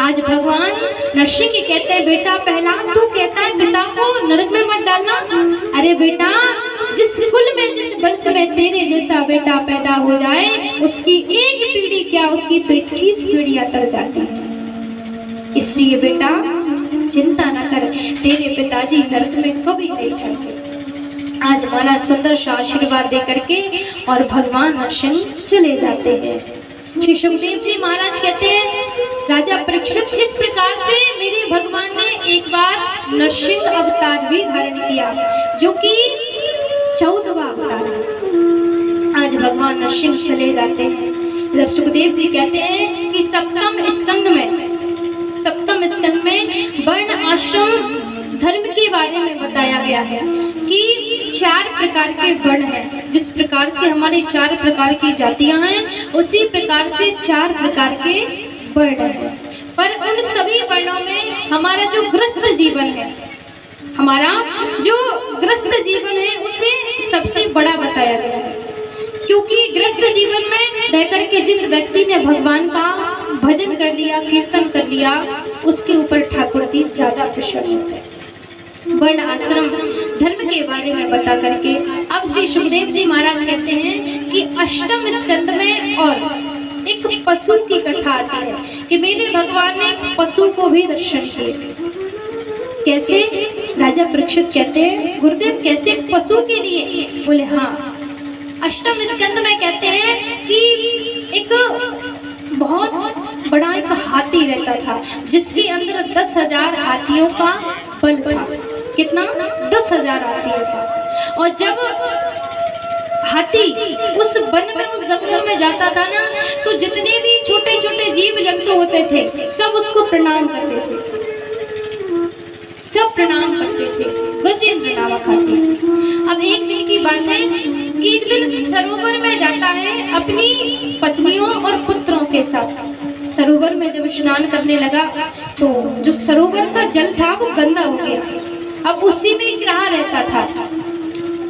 आज भगवान नरसिंह के कहते हैं बेटा पहला तू कहता है पिता को नरक में मत डालना। अरे बेटा जिस कुल में जिस वंश में तेरे जैसा बेटा पैदा हो जाए उसकी एक पीढ़ी क्या उसकी तो 21 पीढ़ियां तर जाती है। इसलिए बेटा चिंता न कर, तेरे पिताजी नरक में कभी नहीं जाएंगे। आज हमारा सुंदर सा आशीर्वाद दे करके और भगवान नरसिंह चले जाते हैं। श्री सुखदेव जी महाराज कहते हैं राजा परीक्षित इस प्रकार से मेरे भगवान ने एक बार नरसिंह अवतार भी धारण किया जो कि 14वां अवतार। आज भगवान नरसिंह चले जाते हैं। इधर सुखदेव जी कहते हैं कि सप्तम स्कंद में वर्ण आश्रम धर्म के बारे में बताया गया है कि 4 प्रकार के वर्ण हैं। जिस प्रकार से हमारे 4 प्रकार की जातियां हैं उसी प्रकार से 4 प्रकार के वर्ण हैं। पर उन सभी वर्णों में हमारा जो गृहस्थ जीवन है, हमारा जो गृहस्थ जीवन है उसे सबसे बड़ा बताया गया है। क्योंकि गृहस्थ जीवन में रह करके जिस व्यक्ति ने भगवान का भजन कर लिया, कीर्तन कर लिया, उसके ऊपर ठाकुर जी ज्यादा प्रसन्न होते हैं। वर्ण आश्रम धर्म के बारे में बता करके अब श्री सुखदेव जी महाराज कहते हैं कि 8वें स्कंद में और एक पशु की कथा आती है कि मेरे भगवान ने पशु को भी दर्शन किए। कैसे? राजा परीक्षित कहते हैं गुरुदेव कैसे पशु के लिए? बोले हाँ, 8वें स्कंद में कहते हैं कि एक बहुत बड़ा एक हाथी रहता था जिसके अंदर 10,000 हाथियों का बल था। कितना? 10,000 हाथियों का। और जब हाथी उस वन में उस जंगल में जाता था ना तो जितने भी छोटे छोटे जीव जंतु होते थे सब उसको प्रणाम करते थे, सब प्रणाम करते थे। गजेंद्र नामक हाथी। अब एक दिन की बात है कि एक दिन सरोवर में जाता है अपनी पत्नियों और पुत्रों के साथ। सरोवर में जब स्नान करने लगा तो जो सरोवर का जल था वो गंदा हो गया। अब उसी में ग्राह रहता था।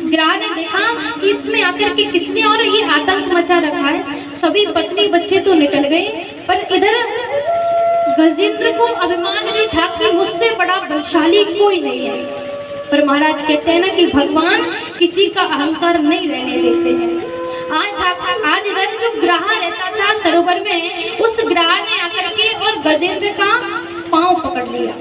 ग्राह ने देखा कि इसमें आकर के किसने और ये आतंक मचा रखा है। सभी पत्नी बच्चे तो निकल गए पर इधर गजेंद्र को अभिमान नहीं था कि मुझसे बड़ा बलशाली कोई नहीं है। पर महाराज कहते हैं ना कि भगवान किसी का अहंकार नहीं रहने देते हैं। आज इधर जो ग्राह रहता था सरोवर में, उस ग्राह ने आकर के और गजेंद्र का पांव पकड़ लिया।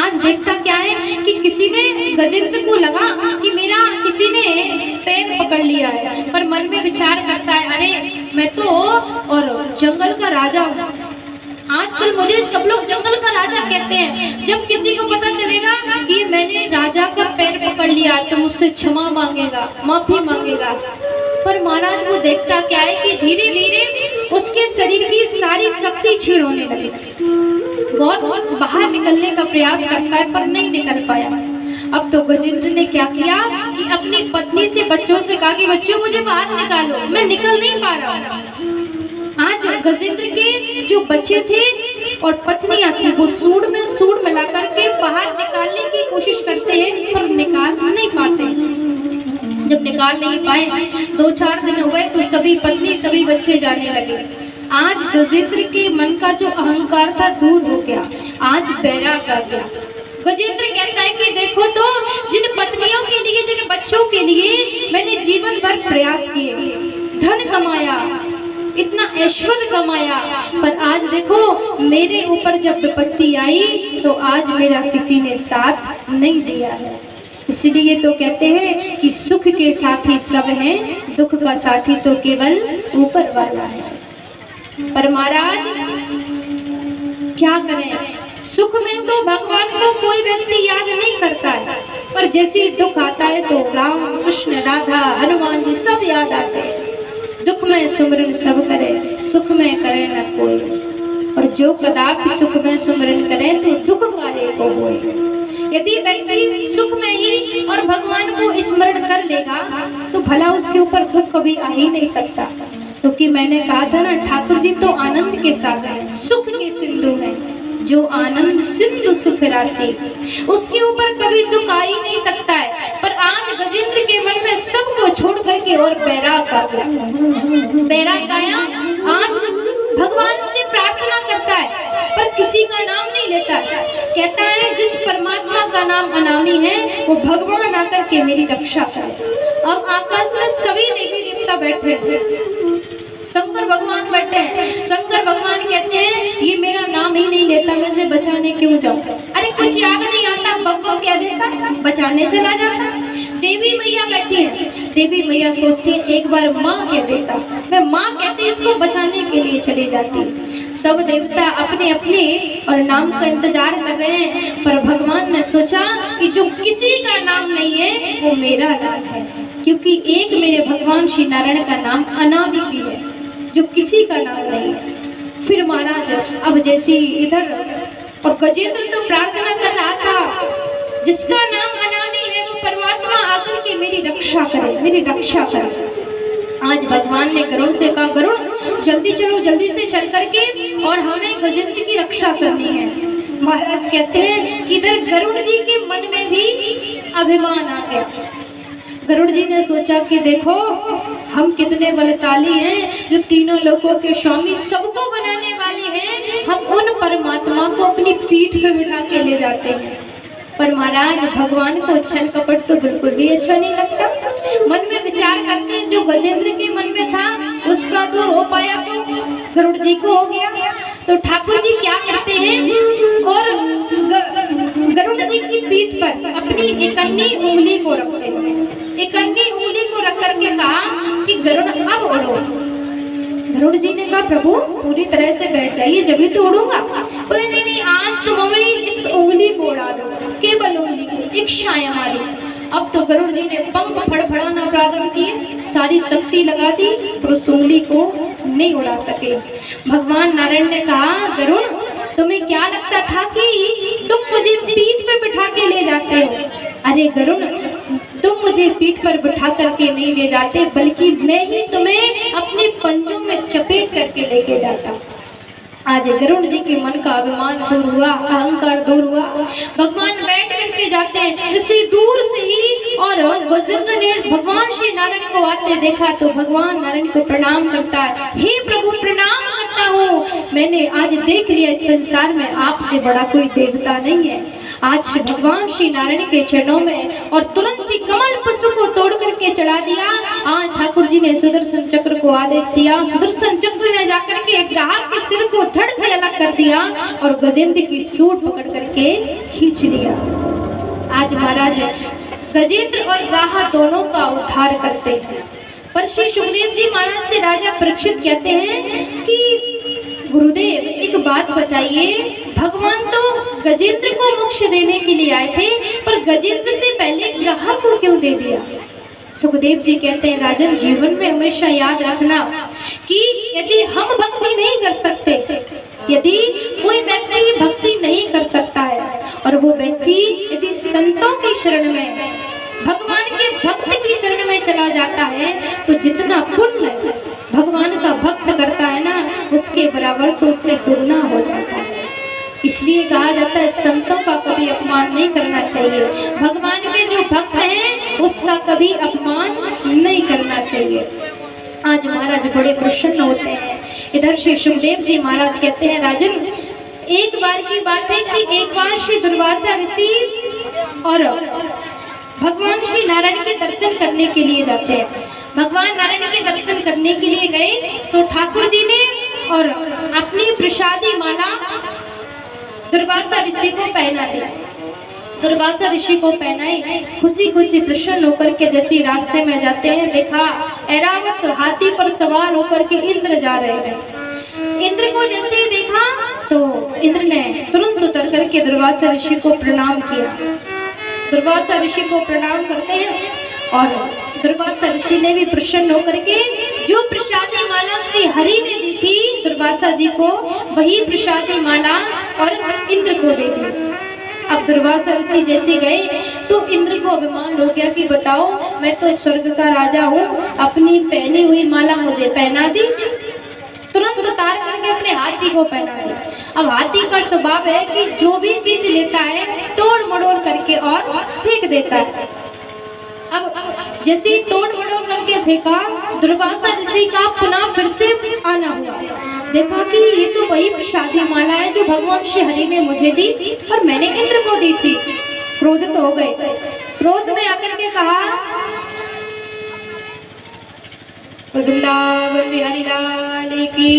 आज देखता क्या है कि किसी ने गजेंद्र को लगा कि मेरा किसी ने पैर पकड़ लिया है, पर मन में विचार करता है अरे मैं तो और जंगल का राजा हूँ। आजकल मुझे सब लोग जंगल का राजा कहते हैं। जब किसी को पता चलेगा कि मैंने राजा का पैर पकड़ लिया तो मुझसे क्षमा मांगेगा, माफी मांगेगा। पर महाराज वो देखता क्या है कि धीरे धीरे उसके शरीर की सारी शक्ति क्षीण होने लगी। बहुत बाहर निकलने का प्रयास करता है पर नहीं निकल पाया। अब तो गजेंद्र ने क्या किया कि अपनी पत्नी से बच्चों से कहा कि बच्चों मुझे बाहर निकालो, मैं निकल नहीं पा रहा हूँ। आज गजेंद्र के जो बच्चे थे और पत्नियां थी वो सूंड में सूंड मिला करके बाहर निकालने की कोशिश करते हैं पर निकाल नहीं पाते। जब निकाल नहीं पाए 2-4 दिन हो गए तो सभी पत्नी सभी बच्चे जाने लगे। आज गजेंद्र के मन का जो अहंकार था दूर हो गया, आज बैराग आ गया। गजेंद्र कहता है कि देखो तो जिन पत्नियों के लिए, जिन बच्चों के लिए मैंने जीवन भर प्रयास किए, धन कमाया, इतना ऐश्वर्य कमाया, पर आज देखो मेरे ऊपर जब विपत्ति आई तो आज मेरा किसी ने साथ नहीं दिया है। इसलिए तो कहते हैं कि सुख के साथी सब हैं, दुख का साथी तो केवल ऊपर वाला है। पर महाराज क्या करें, सुख में तो भगवान को कोई व्यक्ति याद नहीं करता है, पर जैसे दुख आता है तो राम कृष्ण राधा हनुमान जी सब याद आते हैं। दुख में सुमरन सब करे, सुख में करे न कोई, और जो कदापि सुख में सुमरन करे तो दुख काहे को होए। यदि व्यक्ति सुख में ही और भगवान को स्मरण कर लेगा तो भला उसके ऊपर दुख कभी आ ही नहीं सकता। क्योंकि मैंने कहा था ना, ठाकुर जी तो आनंद के सागर हैं, सुख के सिंधु हैं। जो आनंद सिंधु सुख राशि, उसके ऊपर कभी दुख आ ही नहीं सकता है। पर आज गजेंद्र के मन में सबको छोड़ करके और बैराग आ गया। बैराग आया, आज भगवान से प्रार्थना करता है पर किसी वो भगवान आकर के मेरी रक्षा करे। अब आकाश में सभी देवी देवता बैठे हैं, शंकर भगवान बैठे हैं। शंकर भगवान कहते हैं ये मेरा नाम ही नहीं लेता, मैं इसे बचाने क्यों जाऊं? अरे कुछ याद नहीं आता, बब्बा क्या देता, बचाने चला जाता। देवी मैया बैठी है, देवी मैया सोचती है एक बार माँ कह देता, मैं माँ कहती इसको बचाने के लिए चली जाती। सब देवता अपने अपने और नाम का इंतजार कर रहे हैं, पर भगवान ने सोचा कि जो किसी का नाम नहीं है वो मेरा नाम है, क्योंकि एक मेरे भगवान श्री नारायण का नाम अनादि भी है, जो किसी का नाम नहीं है। फिर महाराज अब जैसे इधर और गजेंद्र तो प्रार्थना कर रहा था, जिसका नाम अनादि है वो परमात्मा आकर के मेरी रक्षा करे, मेरी रक्षा करे। आज भगवान ने गरुड़ से कहा, गरुड़ जल्दी चलो, जल्दी से चल करके और हमें गजेंद्र की रक्षा करनी है। महाराज कहते हैं कि इधर गरुड़ जी के मन में भी अभिमान आ गया। गरुड़ जी ने सोचा कि देखो हम कितने बलशाली हैं, जो तीनों लोगों के स्वामी सबको बनाने वाले हैं, हम उन परमात्मा को अपनी पीठ पे बिठा के ले जाते हैं। पर महाराज भगवान को छल कपट तो बिल्कुल भी अच्छा नहीं लगता। मन में विचार करते हैं जो गजेंद्र के मन में था उसका दूर हो पाया तो गरुड़ जी को हो गया। तो ठाकुर जी क्या कहते हैं, और गरुड़ जी की पीठ पर अपनी इकन्नी उंगली को रखते हैं, इकन्नी उंगली को रख करके कहा कि गरुड़ अब उड़ो। गरुड़ जी ने कहा प्रभु पूरी तरह से बैठ जाइए जब ही तो उड़ूंगा। बोले नहीं नहीं, आज तुम हमारी इस उंगली को उड़ा दो, केवल उंगली, इच्छाएं हमारी। अब तो गरुड़ जी ने पंख फड़फड़ाना प्रारंभ किए, सारी शक्ति लगा दी, पर उस उंगली को नहीं उड़ा सके। भगवान नारायण ने कहा गरुड़ तुम्हें क्या लगता था कि तुम मुझे पीठ पे बिठा के ले जाते हो? अरे गरुड़ तुम मुझे पीठ पर बिठा करके नहीं ले जाते, बल्कि मैं ही तुम्हें अपने पंजों में चपेट करके लेके जाता। आज गरुड़ जी के मन का अभिमान दूर हुआ, अहंकार दूर हुआ। भगवान बैठ करके जाते हैं, इसी दूर से ही, और गजेंद्र ने भगवान श्री नारायण को आते देखा तो भगवान नारायण को प्रणाम करता है, हे प्रभु प्रणाम करता हूँ, मैंने आज देख लिया इस संसार में आपसे बड़ा कोई देवता नहीं है। आज भगवान श्री नारायण के चरणों में और तुरंत ही कमल पुष्प को तोड़ करके चढ़ा दिया। आज ठाकुर जी ने सुदर्शन चक्र को आदेश दिया, सुदर्शन चक्र ने जाकर के ग्राहक के सिर को धड़ से अलग कर दिया और गजेंद्र की सूंड पकड़ करके खींच लिया। आज महाराज गजेंद्र और ग्राहक दोनों का उद्धार करते हैं। पर श्री सुखदेव जी महाराज से राजा परीक्षित कहते हैं कि गुरुदेव एक बात बताइए, भगवान तो गजेंद्र को मोक्ष देने के लिए आए थे, पर गजेंद्र से पहले ग्राहक को क्यों दे दिया? सुखदेव जी कहते हैं राजन जीवन में हमेशा याद रखना कि यदि हम भक्ति नहीं कर सकते, यदि कोई व्यक्ति भक्ति नहीं कर सकता है और वो व्यक्ति यदि संतों की शरण में, भगवान के भक्त की शरण में चला जाता है, तो जितना पुण्य भगवान का भक्त करता है ना, उसके बराबर तो उससे दुगना हो जाता है। इसलिए कहा जाता है संतों का कभी अपमान नहीं करना चाहिए, भगवान के जो भक्त हैं उसका कभी अपमान नहीं करना चाहिए। आज महाराज बड़े प्रसन्न होते हैं। इधर श्री सुखदेव जी महाराज कहते हैं राजन एक बार की बात है कि एक बार श्री दुर्वासा ऋषि और भगवान श्री नारायण के दर्शन करने के लिए जाते हैं। भगवान नारायण के दर्शन करने के लिए गए तो ठाकुर जी ने और अपनी प्रसादी माला दुर्वासा ऋषि को पहना दी। दुर्वासा ऋषि को पहनाई, खुशी खुशी प्रसन्न होकर के जैसे रास्ते में जाते हैं, देखा ऐरावत हाथी पर सवार होकर के इंद्र जा रहे हैं। इंद्र को जैसे ही देखा तो इंद्र ने तुरंत उतर करके दुर्वासा ऋषि को प्रणाम किया। दुर्वासा ऋषि को प्रणाम करते हैं और दुर्वासा ऋषि ने भी प्रसन्न होकर के जो प्रसादी माला श्री हरि ने दी थी दुर्वासा जी को, वही प्रसादी माला और इंद्र को दे दी। अब दुर्वासा ऋषि जैसे गए तो इंद्र को अभिमान हो गया कि बताओ मैं तो स्वर्ग का राजा हूँ, अपनी पहनी हुई माला मुझे पहना दी। तुरंत उतार करके अपने हाथी को पहना दी। अब हाथी का स्वभाव है कि जो भी चीज लेता है तोड़ मड़ोड़ करके और फेंक देता है। अब जैसे ही तोड़ मड़ोड़ करके फेंका, दुर्वासा ऋषि का पुनः फिर से आना हुआ। देखा कि ये तो वही प्रसादी माला है जो भगवान श्री हरि ने मुझे दी और मैंने इंद्र को दी थी। क्रोधित हो गए। क्रोध में आकर के कहा, वृंदावन बिहारी लाल की